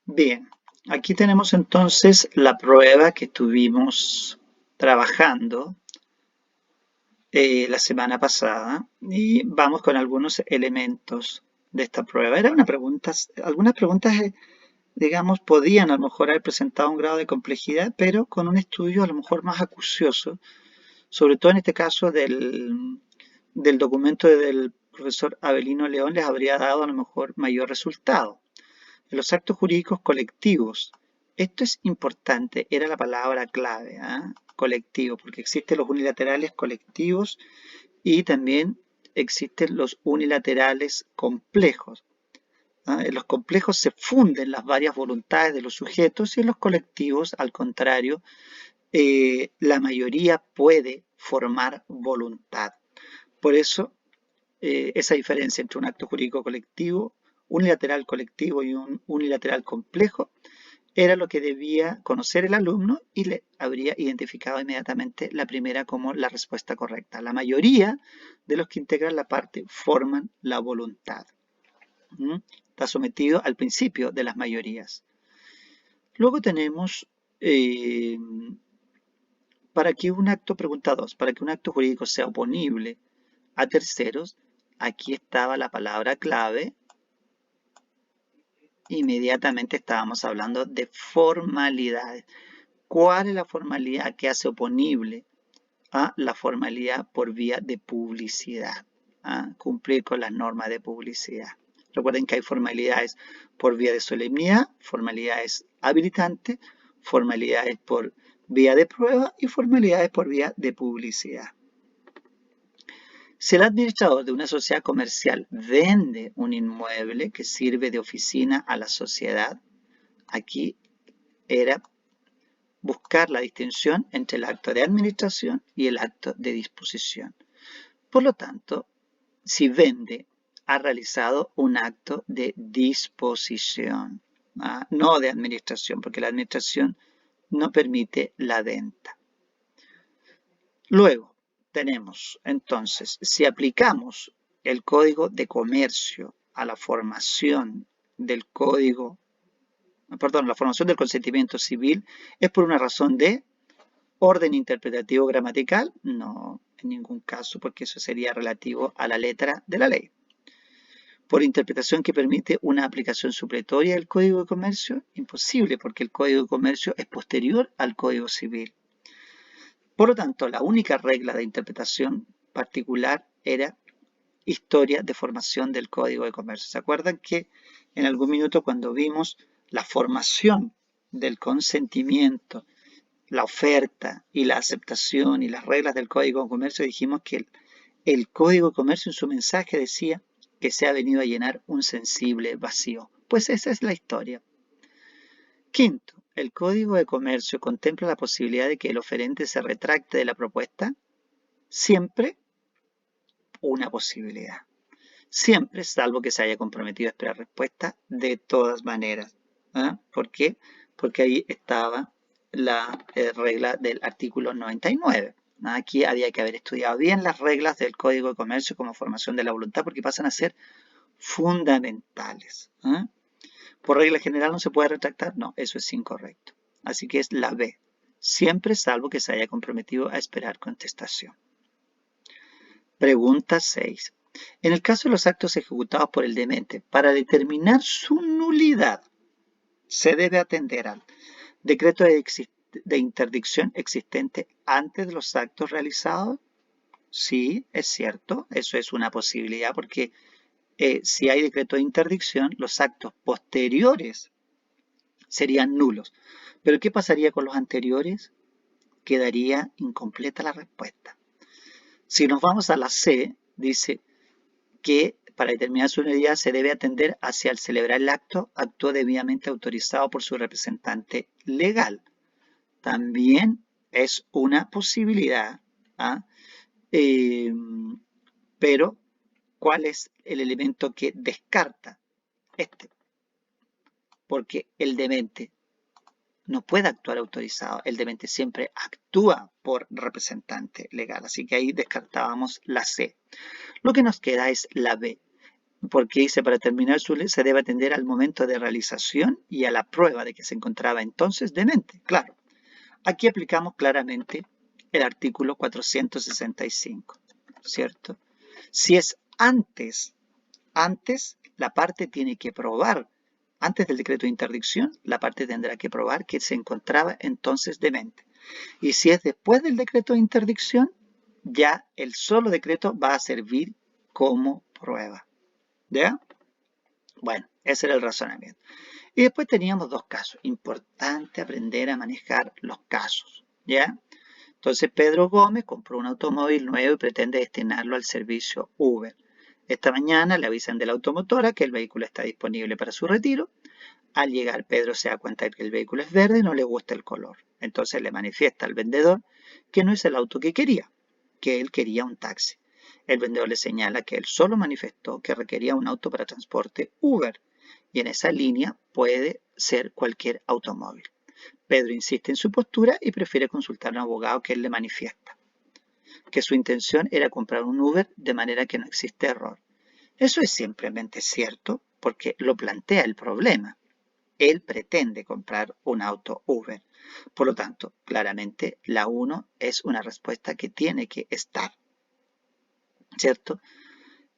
Bien, aquí tenemos entonces la prueba que estuvimos trabajando la semana pasada y vamos con algunos elementos de esta prueba. Era una pregunta, algunas preguntas, digamos, podían a lo mejor haber presentado un grado de complejidad, pero con un estudio a lo mejor más acucioso, sobre todo en este caso del documento del profesor Avelino León les habría dado a lo mejor mayor resultado. En los actos jurídicos colectivos, esto es importante, era la palabra clave, ¿ah? Colectivo, porque existen los unilaterales colectivos y también existen los unilaterales complejos. ¿Ah? En los complejos se funden las varias voluntades de los sujetos y en los colectivos, al contrario, la mayoría puede formar voluntad. Por eso, esa diferencia entre un acto jurídico colectivo, unilateral colectivo y un unilateral complejo era lo que debía conocer el alumno y le habría identificado inmediatamente la primera como la respuesta correcta. La mayoría de los que integran la parte forman la voluntad. ¿Mm? Está sometido al principio de las mayorías. Luego tenemos para que un acto, pregunta 2, para que un acto jurídico sea oponible a terceros, aquí estaba la palabra clave. Inmediatamente estábamos hablando de formalidades. ¿Cuál es la formalidad que hace oponible a la formalidad por vía de publicidad? ¿Ah? Cumplir con las normas de publicidad. Recuerden que hay formalidades por vía de solemnidad, formalidades habilitantes, formalidades por vía de prueba y formalidades por vía de publicidad. Si el administrador de una sociedad comercial vende un inmueble que sirve de oficina a la sociedad, aquí era buscar la distinción entre el acto de administración y el acto de disposición. Por lo tanto, si vende, ha realizado un acto de disposición, no de administración, porque la administración no permite la venta. Luego, tenemos entonces, si aplicamos el código de comercio a la formación del código, perdón, la formación del consentimiento civil, es por una razón de orden interpretativo gramatical, no, en ningún caso, porque eso sería relativo a la letra de la ley. Por interpretación que permite una aplicación supletoria del Código de Comercio, imposible, porque el Código de Comercio es posterior al Código Civil. Por lo tanto, la única regla de interpretación particular era historia de formación del Código de Comercio. ¿Se acuerdan que en algún minuto cuando vimos la formación del consentimiento, la oferta y la aceptación y las reglas del Código de Comercio, dijimos que el Código de Comercio en su mensaje decía que se ha venido a llenar un sensible vacío? Pues esa es la historia. Quinto, ¿el Código de Comercio contempla la posibilidad de que el oferente se retracte de la propuesta? Siempre una posibilidad. Siempre, salvo que se haya comprometido a esperar respuesta, de todas maneras. ¿Ah? ¿Por qué? Porque ahí estaba la regla del artículo 99. Aquí había que haber estudiado bien las reglas del Código de Comercio como formación de la voluntad porque pasan a ser fundamentales. ¿Ah? ¿Por regla general no se puede retractar? No, eso es incorrecto. Así que es la B. Siempre salvo que se haya comprometido a esperar contestación. Pregunta 6. En el caso de los actos ejecutados por el demente, para determinar su nulidad, se debe atender al decreto de interdicción existente antes de los actos realizados. Sí, es cierto, eso es una posibilidad porque si hay decreto de interdicción, los actos posteriores serían nulos. Pero ¿qué pasaría con los anteriores? Quedaría incompleta la respuesta. Si nos vamos a la C, dice que para determinar su nulidad se debe atender hacia el celebrar el acto, actuó debidamente autorizado por su representante legal. También es una posibilidad, ¿ah? Pero ¿cuál es el elemento que descarta? Este, porque el demente no puede actuar autorizado, el demente siempre actúa por representante legal, así que ahí descartábamos la C. Lo que nos queda es la B. porque dice, para terminar su ley se debe atender al momento de realización y a la prueba de que se encontraba entonces demente. Claro, aquí aplicamos claramente el artículo 465, ¿cierto? Si es antes, la parte tiene que probar, antes del decreto de interdicción, la parte tendrá que probar que se encontraba entonces demente. Y si es después del decreto de interdicción, ya el solo decreto va a servir como prueba. ¿Ya? Bueno, ese era el razonamiento. Y después teníamos dos casos. Importante aprender a manejar los casos. ¿Ya? Entonces Pedro Gómez compró un automóvil nuevo y pretende destinarlo al servicio Uber. Esta mañana le avisan de la automotora que el vehículo está disponible para su retiro. Al llegar, Pedro se da cuenta de que el vehículo es verde y no le gusta el color. Entonces le manifiesta al vendedor que no es el auto que quería, que él quería un taxi. El vendedor le señala que él solo manifestó que requería un auto para transporte Uber y en esa línea puede ser cualquier automóvil. Pedro insiste en su postura y prefiere consultar a un abogado que él le manifiesta que su intención era comprar un Uber de manera que no existe error. Eso es simplemente cierto porque lo plantea el problema. Él pretende comprar un auto Uber. Por lo tanto, claramente la 1 es una respuesta que tiene que estar. ¿Cierto?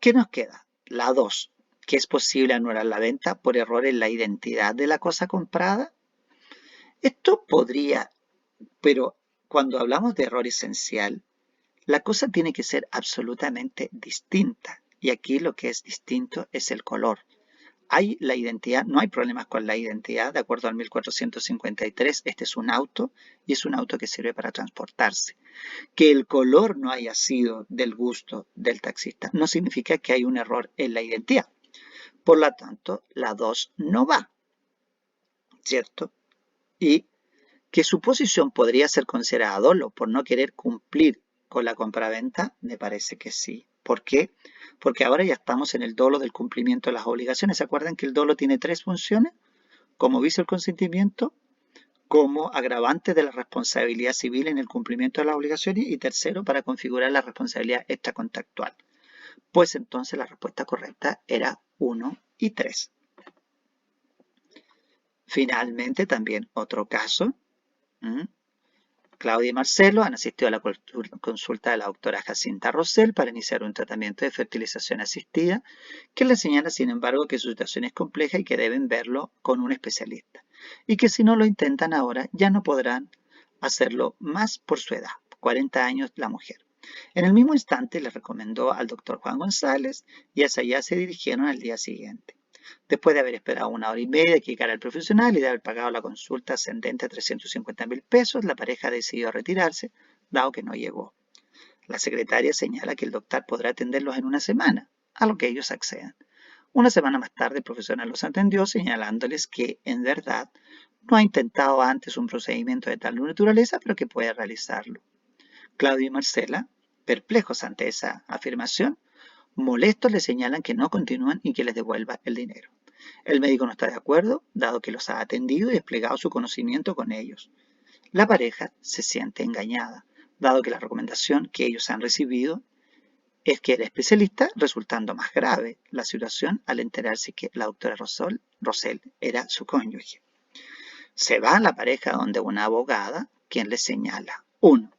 ¿Qué nos queda? La 2, que es posible anular la venta por error en la identidad de la cosa comprada. Esto podría, pero cuando hablamos de error esencial, la cosa tiene que ser absolutamente distinta. Y aquí lo que es distinto es el color. Hay la identidad, no hay problemas con la identidad, de acuerdo al 1453, este es un auto y es un auto que sirve para transportarse. Que el color no haya sido del gusto del taxista no significa que hay un error en la identidad. Por lo tanto, la 2 no va, ¿cierto? Y que su posición podría ser considerada dolo por no querer cumplir con la compraventa, me parece que sí. ¿Por qué? Porque ahora ya estamos en el dolo del cumplimiento de las obligaciones. ¿Se acuerdan que el dolo tiene tres funciones? Como vicio del consentimiento, como agravante de la responsabilidad civil en el cumplimiento de las obligaciones y tercero, para configurar la responsabilidad extracontractual. Pues entonces la respuesta correcta era 1 y 3. Finalmente, también otro caso. Claudia y Marcelo han asistido a la consulta de la doctora Jacinta Rosell para iniciar un tratamiento de fertilización asistida que le señala, sin embargo, que su situación es compleja y que deben verlo con un especialista y que si no lo intentan ahora ya no podrán hacerlo más por su edad, 40 años la mujer. En el mismo instante le recomendó al doctor Juan González y hacia allá se dirigieron al día siguiente. Después de haber esperado 1 hora y media que llegara el profesional y de haber pagado la consulta ascendente a 350.000 pesos, la pareja decidió retirarse, dado que no llegó. La secretaria señala que el doctor podrá atenderlos en una semana, a lo que ellos acceden. Una semana más tarde, el profesional los atendió, señalándoles que, en verdad, no ha intentado antes un procedimiento de tal naturaleza, pero que puede realizarlo. Claudio y Marcela, perplejos ante esa afirmación, molestos le señalan que no continúan y que les devuelva el dinero. El médico no está de acuerdo, dado que los ha atendido y desplegado su conocimiento con ellos. La pareja se siente engañada, dado que la recomendación que ellos han recibido es que el especialista, resultando más grave la situación al enterarse que la doctora Rosell era su cónyuge. Se va la pareja donde una abogada, quien les señala, 1,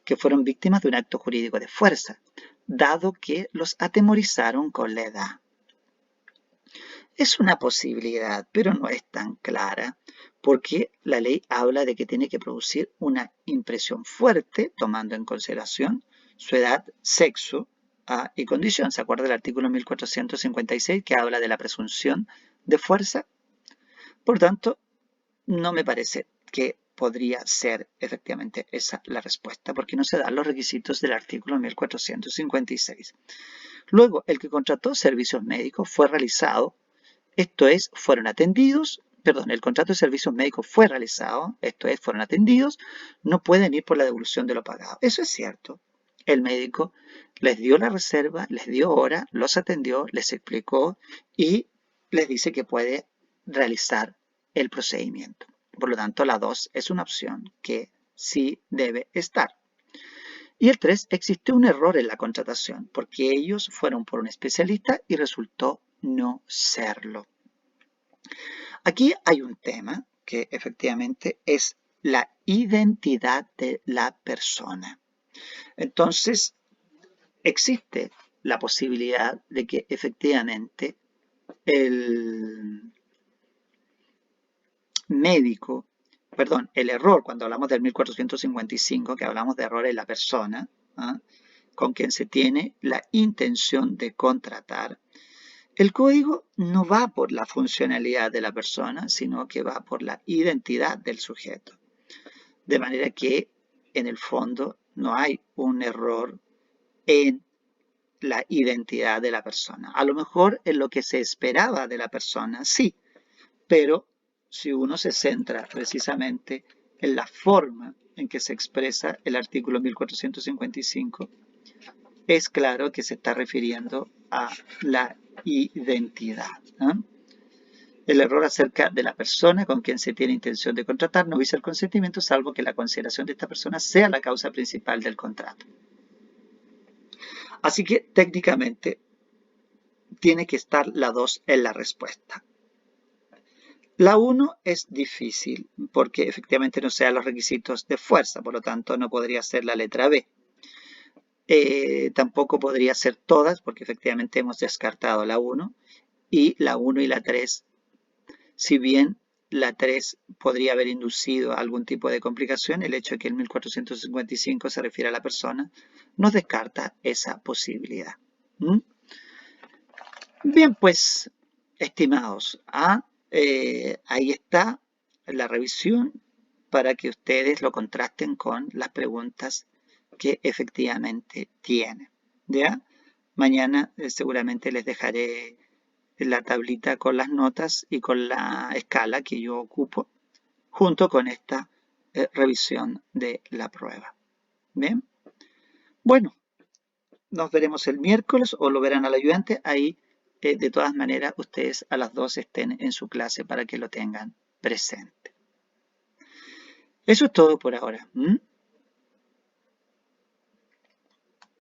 que fueron víctimas de un acto jurídico de fuerza, dado que los atemorizaron con la edad. Es una posibilidad, pero no es tan clara, porque la ley habla de que tiene que producir una impresión fuerte, tomando en consideración su edad, sexo y condición. ¿Se acuerda del artículo 1456 que habla de la presunción de fuerza? Por tanto, no me parece que podría ser efectivamente esa la respuesta, porque no se dan los requisitos del artículo 1456. Luego, el que contrató servicios médicos fue realizado, esto es, fueron atendidos, perdón, el contrato de servicios médicos fue realizado, esto es, fueron atendidos, no pueden ir por la devolución de lo pagado. Eso es cierto. El médico les dio la reserva, les dio hora, los atendió, les explicó y les dice que puede realizar el procedimiento. Por lo tanto, la 2 es una opción que sí debe estar. Y el 3, existió un error en la contratación porque ellos fueron por un especialista y resultó no serlo. Aquí hay un tema que efectivamente es la identidad de la persona. Entonces, existe la posibilidad de que efectivamente el médico, perdón, el error, cuando hablamos del 1455, que hablamos de error en la persona, ¿ah?, con quien se tiene la intención de contratar, el código no va por la funcionalidad de la persona, sino que va por la identidad del sujeto. De manera que, en el fondo, no hay un error en la identidad de la persona. A lo mejor en lo que se esperaba de la persona, sí, pero si uno se centra precisamente en la forma en que se expresa el artículo 1455, es claro que se está refiriendo a la identidad, ¿eh? El error acerca de la persona con quien se tiene intención de contratar no visa el consentimiento, salvo que la consideración de esta persona sea la causa principal del contrato. Así que técnicamente tiene que estar la 2 en la respuesta. La 1 es difícil porque efectivamente no sean los requisitos de fuerza, por lo tanto no podría ser la letra B. Tampoco podría ser todas porque efectivamente hemos descartado la 1 y la 1 y la 3, si bien la 3 podría haber inducido algún tipo de complicación, el hecho de que el 1455 se refiere a la persona nos descarta esa posibilidad. Bien, pues, estimados, ahí está la revisión para que ustedes lo contrasten con las preguntas que efectivamente tienen. ¿Ya? Mañana seguramente les dejaré la tablita con las notas y con la escala que yo ocupo, junto con esta revisión de la prueba. ¿Bien? Bueno, nos veremos el miércoles o lo verán al ayudante. Ahí, de todas maneras, ustedes a las 2 estén en su clase para que lo tengan presente. Eso es todo por ahora.